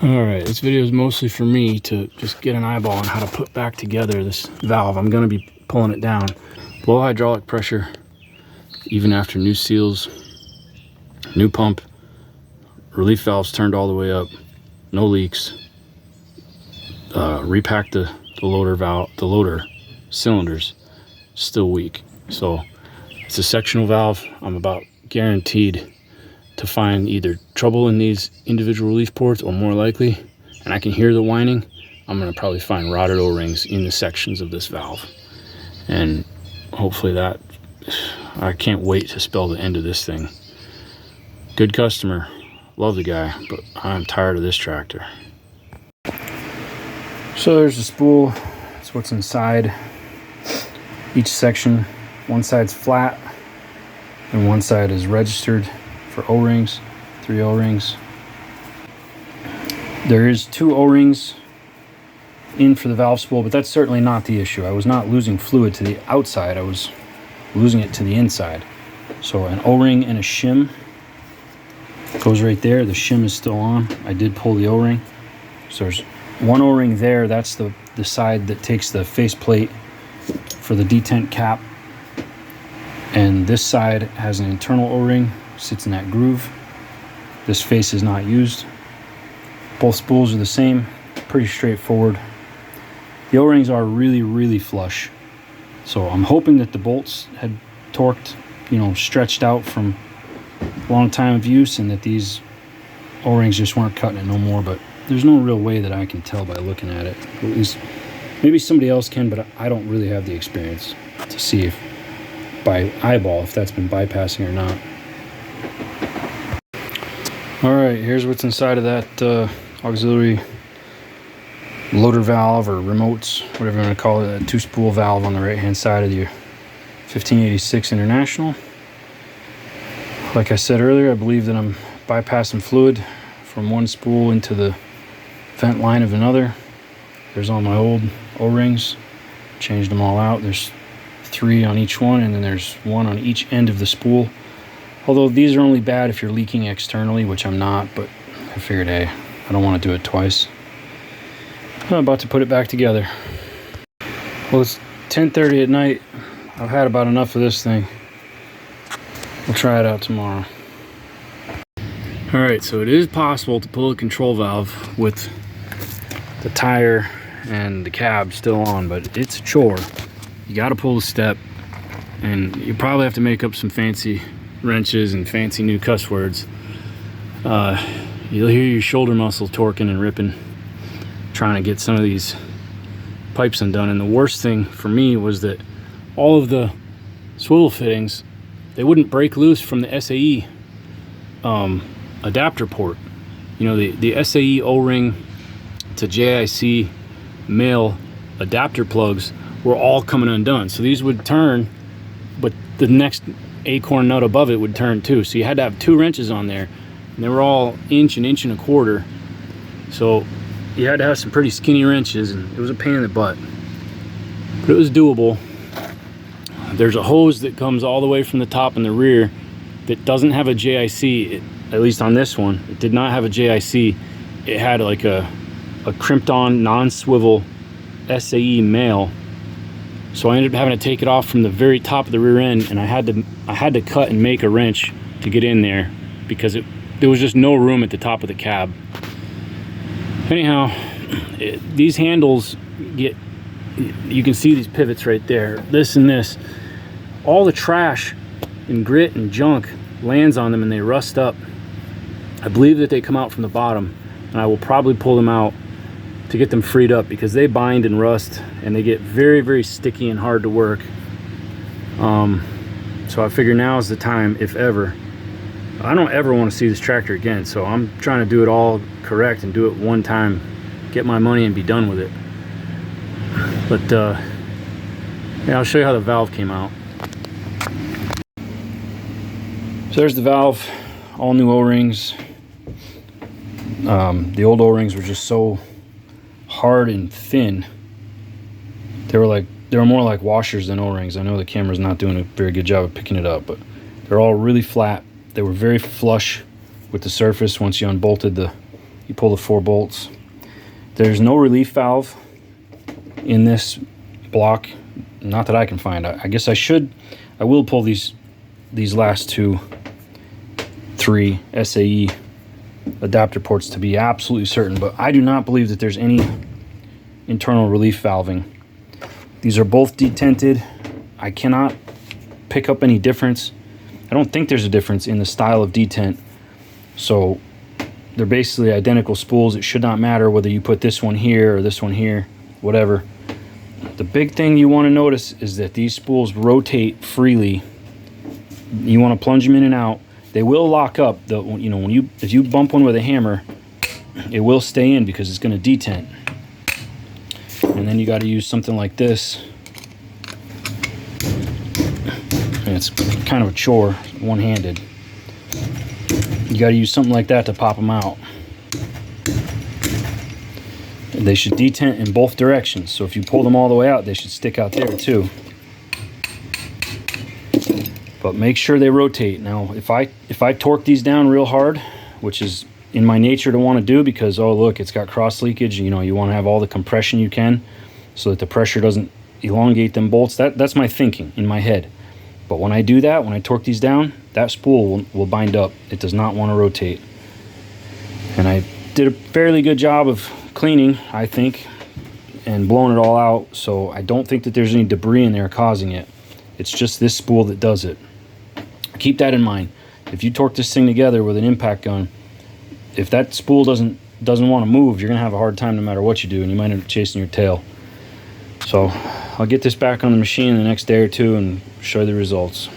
All right, this video is mostly for me to just get an eyeball on how to put back together this valve. I'm gonna be pulling it down. Low hydraulic pressure, even after new seals, new pump, relief valves turned all the way up, no leaks. Repack the loader cylinders, still weak. So it's a sectional valve. I'm about guaranteed to find either trouble in these individual relief ports, or more likely, and I can hear the whining, I'm gonna probably find rotted O-rings in the sections of this valve. And hopefully that, I can't wait to spell the end of this thing. Good customer, love the guy, but I'm tired of this tractor. So there's the spool, that's what's inside each section. One side's flat and one side is registered for O-rings, 3 O-rings. There is 2 O-rings in for the valve spool, but that's certainly not the issue. I was not losing fluid to the outside, I was losing it to the inside. So an O-ring and a shim goes right there. The shim is still on. I did pull the O-ring. So there's 1 O-ring there. That's the side that takes the faceplate for the detent cap. And this side has an internal O-ring, sits in that groove. This face is not used. Both spools are the same, pretty straightforward. The O-rings are really flush. So I'm hoping that the bolts had torqued, stretched out from a long time of use, and that these O-rings just weren't cutting it no more, but there's no real way that I can tell by looking at it. At least maybe somebody else can, but I don't really have the experience to see if by eyeball if that's been bypassing or not. All right, here's what's inside of that auxiliary loader valve, or remotes, whatever you want to call it, a 2-spool valve on the right hand side of the 1586 International. Like I said earlier, I believe that I'm bypassing fluid from one spool into the vent line of another. There's all my old O-rings, changed them all out. There's 3 on each one, and then there's 1 on each end of the spool. Although these are only bad if you're leaking externally, which I'm not, but I figured, hey, I don't want to do it twice. I'm about to put it back together. Well, it's 10:30 at night. I've had about enough of this thing. We'll try it out tomorrow. All right, so it is possible to pull a control valve with the tire and the cab still on, but it's a chore. You got to pull the step, and you probably have to make up some fancy wrenches and fancy new cuss words. You'll hear your shoulder muscle torquing and ripping trying to get some of these pipes undone. And the worst thing for me was that all of the swivel fittings, they wouldn't break loose from the SAE adapter port. The SAE O-ring to JIC male adapter plugs were all coming undone. So these would turn, but the next acorn nut above it would turn too. So you had to have 2 wrenches on there, and they were all inch and 1/4. So you had to have some pretty skinny wrenches, and it was a pain in the butt, but it was doable. There's a hose that comes all the way from the top and the rear that doesn't have a JIC. At least on this one, it did not have a JIC. It had like a crimped on non-swivel SAE male. So I ended up having to take it off from the very top of the rear end, and I had to cut and make a wrench to get in there because there was just no room at the top of the cab. Anyhow, these handles you can see these pivots right there, this and this. All the trash and grit and junk lands on them and they rust up. I believe that they come out from the bottom, and I will probably pull them out to get them freed up because they bind and rust, and they get very sticky and hard to work. So I figure now is the time, if ever. I don't ever want to see this tractor again, so I'm trying to do it all correct and do it one time, get my money and be done with it. But yeah, I'll show you how the valve came out. So there's the valve, all new O-rings. The old O-rings were just so hard and thin. They were more like washers than O-rings. I know the camera's not doing a very good job of picking it up, but they're all really flat. They were very flush with the surface once you unbolted the you pull the 4 bolts. There's no relief valve in this block, not that I can find. I guess I will pull these last 3 SAE adapter ports to be absolutely certain, but I do not believe that there's any internal relief valving. These are both detented. I cannot pick up any difference. I don't think there's a difference in the style of detent. So they're basically identical spools. It should not matter whether you put this one here or this one here, whatever. The big thing you want to notice is that these spools rotate freely. You want to plunge them in and out. They will lock up. If you bump one with a hammer, it will stay in because it's going to detent. And then you got to use something like this. And it's kind of a chore, one-handed. You got to use something like that to pop them out. And they should detent in both directions. So if you pull them all the way out, they should stick out there too. But make sure they rotate. Now, if I torque these down real hard, which is in my nature to want to do because, oh look, it's got cross leakage, you want to have all the compression you can so that the pressure doesn't elongate them bolts. That's my thinking in my head. But when I do that, when I torque these down, that spool will bind up. It does not want to rotate. And I did a fairly good job of cleaning, I think, and blowing it all out, so I don't think that there's any debris in there causing it. It's just this spool that does it. Keep that in mind. If you torque this thing together with an impact gun, if that spool doesn't want to move, you're going to have a hard time no matter what you do, and you might end up chasing your tail. So I'll get this back on the machine in the next day or two and show you the results.